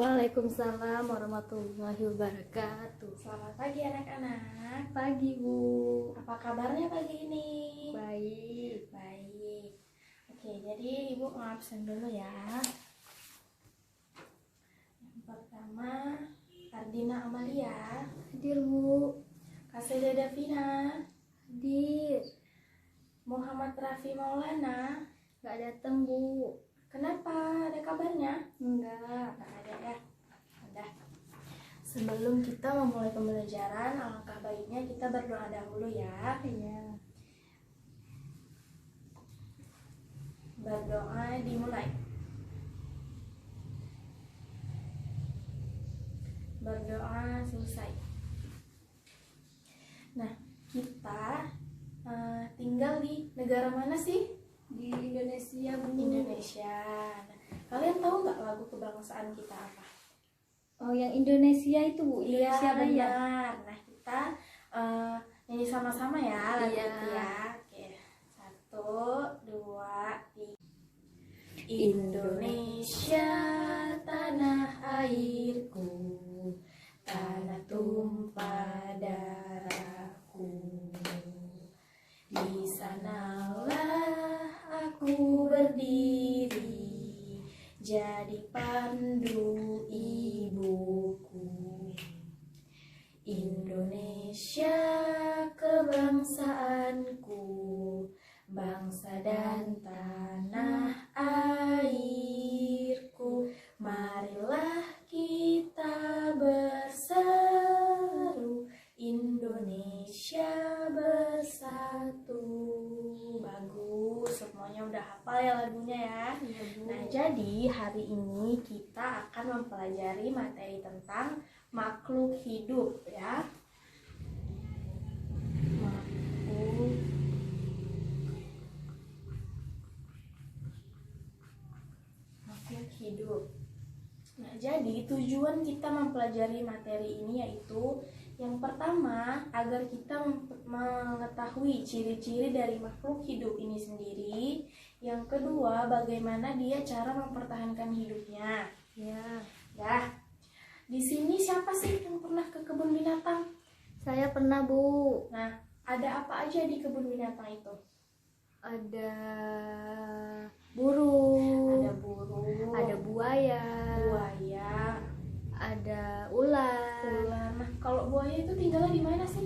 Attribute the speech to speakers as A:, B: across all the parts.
A: Waalaikumsalam warahmatullahi wabarakatuh.
B: Selamat pagi anak-anak.
A: Pagi Bu.
B: Apa kabarnya pagi ini?
A: Baik.
B: Baik. Oke, jadi Ibu mau absen dulu ya. Yang pertama, Ardina Amalia.
A: Hadir Bu.
B: Kaseda Davina.
A: Hadir.
B: Muhammad Rafi Maulana.
A: Gak datang Bu.
B: Kenapa? Ada kabarnya?
A: Enggak.
B: Nggak ada ya. Udah. Sebelum kita memulai pembelajaran, alangkah baiknya kita berdoa dahulu ya.
A: Iya.
B: Berdoa dimulai. Berdoa selesai. Nah, kita tinggal di negara mana sih?
A: Di Indonesia Bu.
B: Indonesia. Nah, kalian tahu nggak lagu kebangsaan kita apa?
A: Oh, yang Indonesia itu Bu.
B: Iya,
A: Indonesia Raya.
B: benar. Nah, kita nyanyi sama-sama ya lagu
A: Iya.
B: itu ya. Oke, 1, 2, 3. Indonesia tanah airku, tanah tumpah darahku. Di sanalah aku berdiri, jadi pandu ibuku. Indonesia kebangsaanku, bangsa dan tanah airku. Marilah kita berseru, Indonesia bersatu. Bagus, semuanya udah hafal ya lagunya ya.
A: Iya Bu.
B: Nah, jadi hari ini kita akan mempelajari materi tentang makhluk hidup ya. Makhluk hidup. Nah, jadi tujuan kita mempelajari materi ini yaitu yang pertama, agar kita mengetahui ciri-ciri dari makhluk hidup ini sendiri. Yang kedua, bagaimana dia cara mempertahankan hidupnya.
A: Ya.
B: Dah. Di sini siapa sih yang pernah ke kebun binatang?
A: Saya pernah Bu.
B: Nah, ada apa aja di kebun binatang itu?
A: Ada burung.
B: Ada burung,
A: Ada buaya.
B: buaya,
A: Ada ular.
B: ular. Nah, kalau buaya itu tinggalnya di mana sih?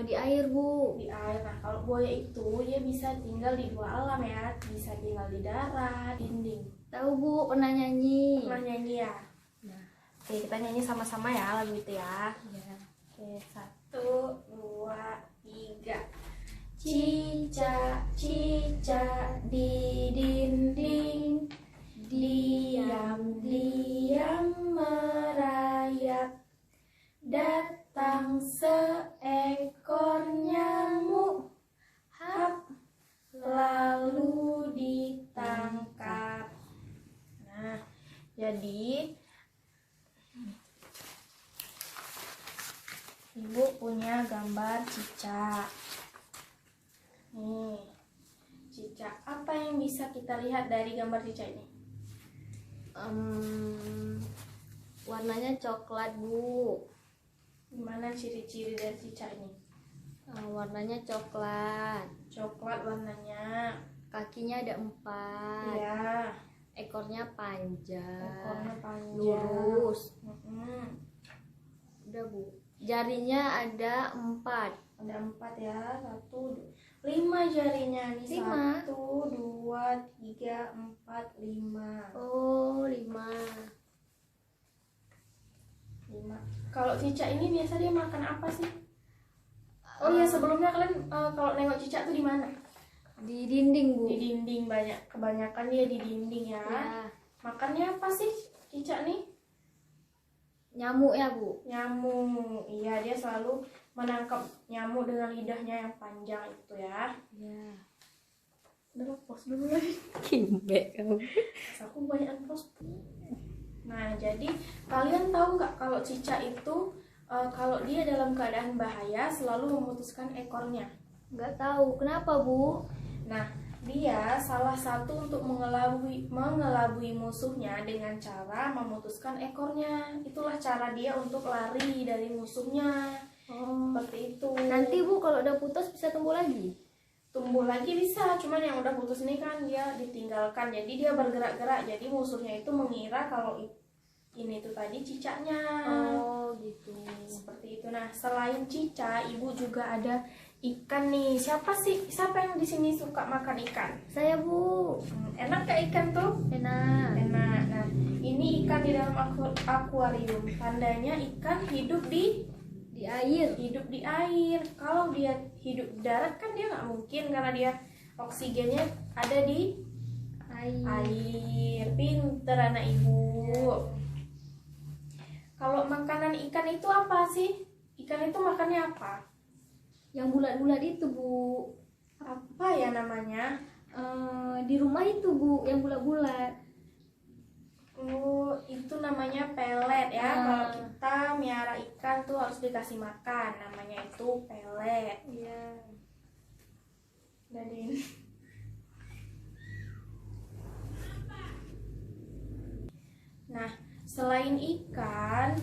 A: Di air Bu.
B: Di air. Nah, kalau buaya itu dia bisa tinggal di dua alam ya, bisa tinggal di darat, dinding.
A: Tahu Bu, pernah nyanyi.
B: Pernah nyanyi ya?
A: Nah,
B: Oke, kita nyanyi sama-sama ya lagu itu ya.
A: ya.
B: Oke, 1, 2, 3. Cicak, cicak di dinding, diam-diam merayap. Datang seekor nyamuk, hap, lalu ditangkap. Nah, jadi Ibu punya gambar cicak. Nih, cicak. Apa yang bisa kita lihat dari gambar cicak ini?
A: Warnanya coklat Bu.
B: Gimana ciri-ciri dari cicak ini?
A: Warnanya coklat.
B: Coklat warnanya.
A: Kakinya ada 4.
B: Iya.
A: Ekornya panjang.
B: Ekornya panjang.
A: Lurus.
B: Mm-mm.
A: Udah Bu. Jarinya ada 4.
B: Ada 4 ya. 1, 5 jarinya nih.
A: 5.
B: 1, 2, 3, 4, 5.
A: Oh, 5.
B: 5. Kalau cicak ini biasa dia makan apa sih? Oh iya, sebelumnya kalian kalau nengok cicak tuh di mana?
A: Di dinding Bu.
B: Di dinding, kebanyakan dia di dinding ya.
A: Ya.
B: Makannya apa sih cicak nih?
A: Nyamuk ya Bu.
B: Nyamuk. Iya, dia selalu menangkap nyamuk dengan lidahnya yang panjang itu ya.
A: Ya.
B: Udah pause dulu lagi.
A: Kimbek kamu.
B: Aku banyak pause. Nah, jadi kalian tahu nggak kalau cicak itu kalau dia dalam keadaan bahaya selalu memutuskan ekornya?
A: Nggak tahu. Kenapa Bu?
B: Nah, Dia salah satu untuk mengelabui musuhnya dengan cara memutuskan ekornya. Itulah cara dia untuk lari dari musuhnya.
A: Oh.
B: Seperti itu.
A: Nanti Bu kalau udah putus bisa tumbuh lagi?
B: Tumbuh lagi bisa, cuman yang udah putus ini kan dia ditinggalkan. Jadi dia bergerak-gerak. Jadi musuhnya itu mengira kalau ini tuh tadi cicaknya.
A: Oh gitu.
B: Seperti itu. Nah, selain cica, ibu juga ada ikan nih. Siapa yang di sini suka makan ikan?
A: Saya Bu.
B: Enak gak ikan tuh?
A: Enak.
B: Enak. Nah, ini ikan di dalam akuarium. Tandanya ikan hidup di
A: air.
B: Kalau dia hidup di darat kan dia nggak mungkin, karena dia oksigennya ada di air. Pinter anak ibu. Kalau makanan ikan itu apa sih? Ikan itu makannya apa?
A: Yang bulat-bulat itu Bu.
B: Apa ya namanya?
A: Di rumah itu Bu, yang bulat-bulat.
B: Oh, itu namanya pelet ya.
A: Ah.
B: Kalau kita miara ikan tuh harus dikasih makan. Namanya itu pelet.
A: Iya.
B: Dari Nah, selain ikan,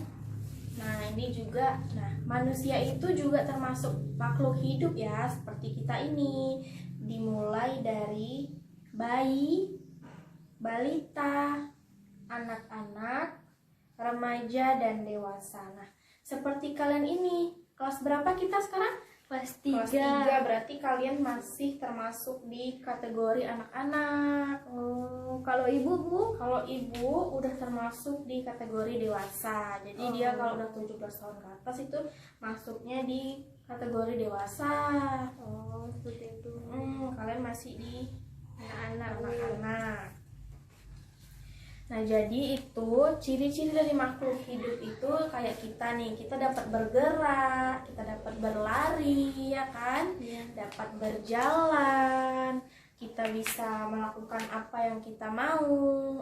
B: nah ini juga, manusia itu juga termasuk makhluk hidup ya, seperti kita ini. Dimulai dari bayi, balita, anak-anak, remaja, dan dewasa. Nah, seperti kalian ini, kelas berapa kita sekarang?
A: Kelas
B: Kelas
A: 3.
B: 3, berarti kalian masih termasuk di kategori anak-anak.
A: Oh, kalau Ibu Bu?
B: Kalau ibu udah termasuk di kategori dewasa. Jadi dia kalau udah 17 tahun ke atas itu masuknya di kategori dewasa.
A: Oh, seperti itu.
B: Kalian masih di
A: Anak-anak.
B: anak-anak. Nah, jadi itu ciri-ciri dari makhluk hidup itu kayak kita nih, kita dapat bergerak, kita dapat berlari, ya kan?
A: Iya.
B: Dapat berjalan, kita bisa melakukan apa yang kita mau,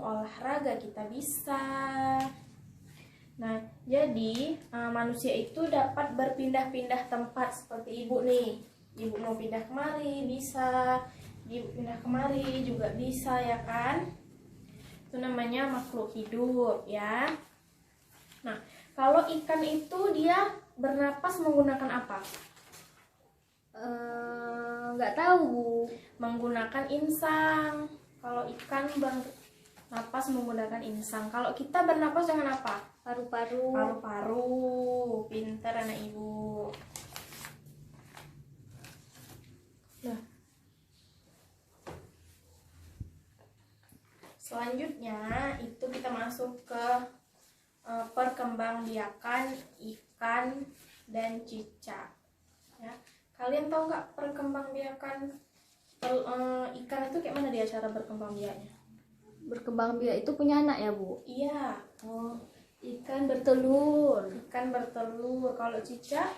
B: olahraga kita bisa. Nah, jadi manusia itu dapat berpindah-pindah tempat seperti ibu nih. Ibu mau pindah kemari bisa, ibu pindah kemari juga bisa, ya kan? Itu namanya makhluk hidup ya. Nah, kalau ikan itu dia bernapas menggunakan apa?
A: Nggak tahu Bu.
B: Menggunakan insang. Kalau ikan bernapas menggunakan insang. Kalau kita bernapas dengan apa?
A: Paru-paru.
B: Paru-paru. Pinter anak ibu. Nah, selanjutnya itu kita masuk ke perkembangbiakan ikan dan cicak. Ya, kalian tahu nggak perkembangbiakan ikan itu kayak mana dia cara berkembangbiaknya?
A: Berkembang biak itu punya anak ya Bu?
B: Iya,
A: Oh, ikan bertelur.
B: ikan bertelur. Kalau cicak?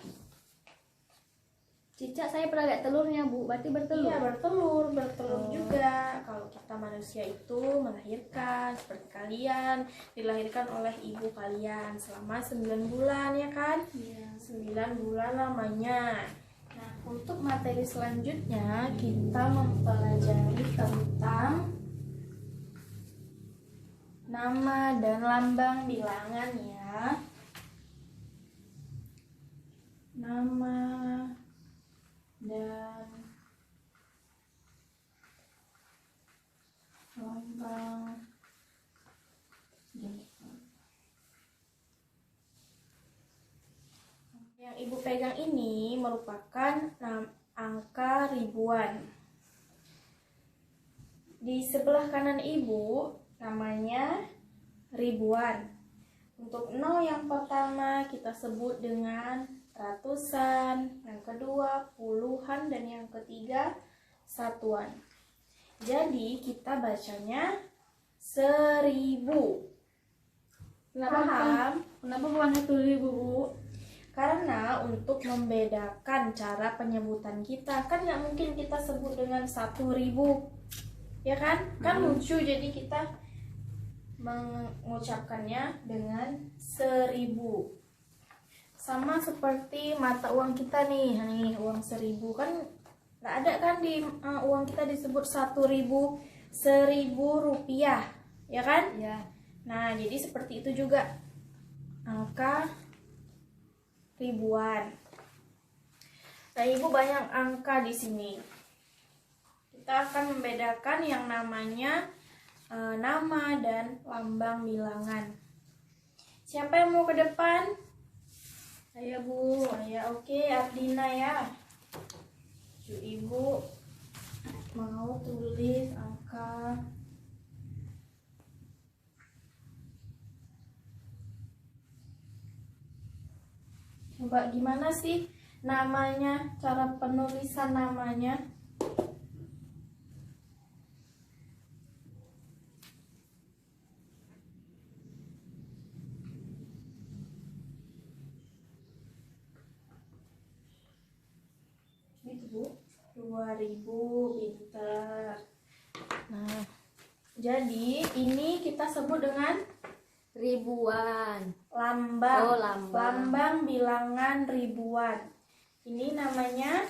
A: Cicak saya pernah lihat telurnya Bu, berarti bertelur.
B: Iya, bertelur
A: Oh.
B: juga. Kalau kita manusia itu melahirkan seperti kalian, dilahirkan oleh ibu kalian selama 9 bulan, ya kan?
A: Iya.
B: 9 bulan lamanya. Nah, untuk materi selanjutnya kita mempelajari tentang nama dan lambang bilangan ya. Nama dan lambang yang ibu pegang ini merupakan angka ribuan. Di sebelah kanan ibu namanya ribuan. Untuk 0 yang pertama kita sebut dengan ratusan, yang kedua puluhan, dan yang ketiga satuan. Jadi kita bacanya 1000. Paham?
A: Kenapa bukan 1000 Bu?
B: Karena untuk membedakan cara penyebutan kita, kan nggak mungkin kita sebut dengan 1000, ya kan? Kan lucu, jadi kita mengucapkannya dengan 1000. Sama seperti mata uang kita nih uang 1000 kan Nggak ada kan di uang kita disebut 1.000, 1.000 rupiah, ya kan?
A: Ya.
B: Nah, jadi seperti itu juga angka ribuan. Nah, Ibu banyak angka di sini. Kita akan membedakan yang namanya nama dan lambang bilangan. Siapa yang mau ke depan?
A: Saya, Bu.
B: Saya, oke, Ardina ya. Ibu mau tulis angka. Coba gimana sih namanya, cara penulisan namanya? Gitu, Bu. 2.000, pinter. Nah, jadi ini kita sebut dengan
A: Ribuan.
B: lambang.
A: Oh, lambang.
B: Lambang bilangan ribuan. Ini namanya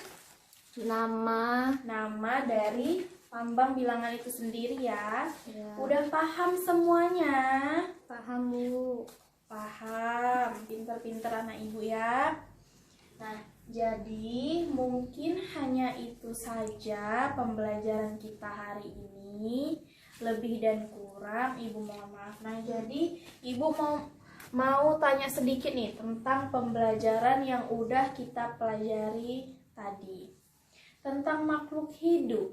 B: nama dari lambang bilangan itu sendiri ya.
A: Ya.
B: Udah paham semuanya?
A: Paham, Bu.
B: Paham. Pinter-pinter anak Ibu ya. Nah, jadi mungkin hanya itu saja pembelajaran kita hari ini. Lebih dan kurang Ibu mohon maaf. Nah, jadi Ibu mau tanya sedikit nih tentang pembelajaran yang udah kita pelajari tadi tentang makhluk hidup.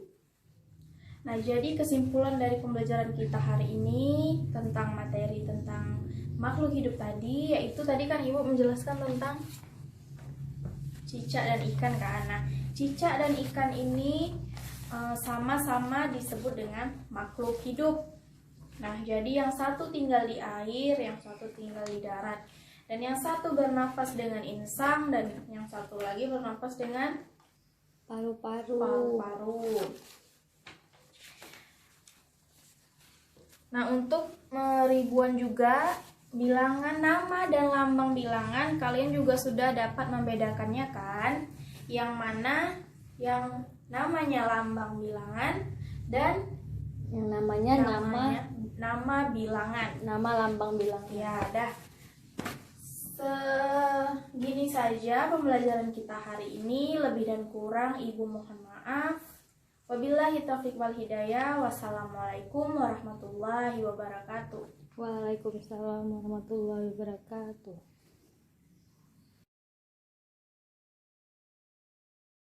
B: Nah, jadi kesimpulan dari pembelajaran kita hari ini tentang materi tentang makhluk hidup tadi, yaitu tadi kan Ibu menjelaskan tentang cicak dan ikan kan. Nah, cicak dan ikan ini sama-sama disebut dengan makhluk hidup. Nah, jadi yang satu tinggal di air, yang satu tinggal di darat. Dan yang satu bernafas dengan insang dan yang satu lagi bernafas dengan
A: Paru-paru.
B: paru-paru. Nah, untuk ribuan juga bilangan nama dan lambang bilangan kalian juga sudah dapat membedakannya kan? Yang mana yang namanya lambang bilangan dan
A: Yang namanya
B: nama bilangan.
A: nama lambang bilangan.
B: Ya, dah. Segini saja pembelajaran kita hari ini. Lebih dan kurang Ibu mohon maaf. Wabillahi taufiq wal hidayah. Wassalamualaikum warahmatullahi wabarakatuh.
A: Waalaikumsalam warahmatullahi wabarakatuh.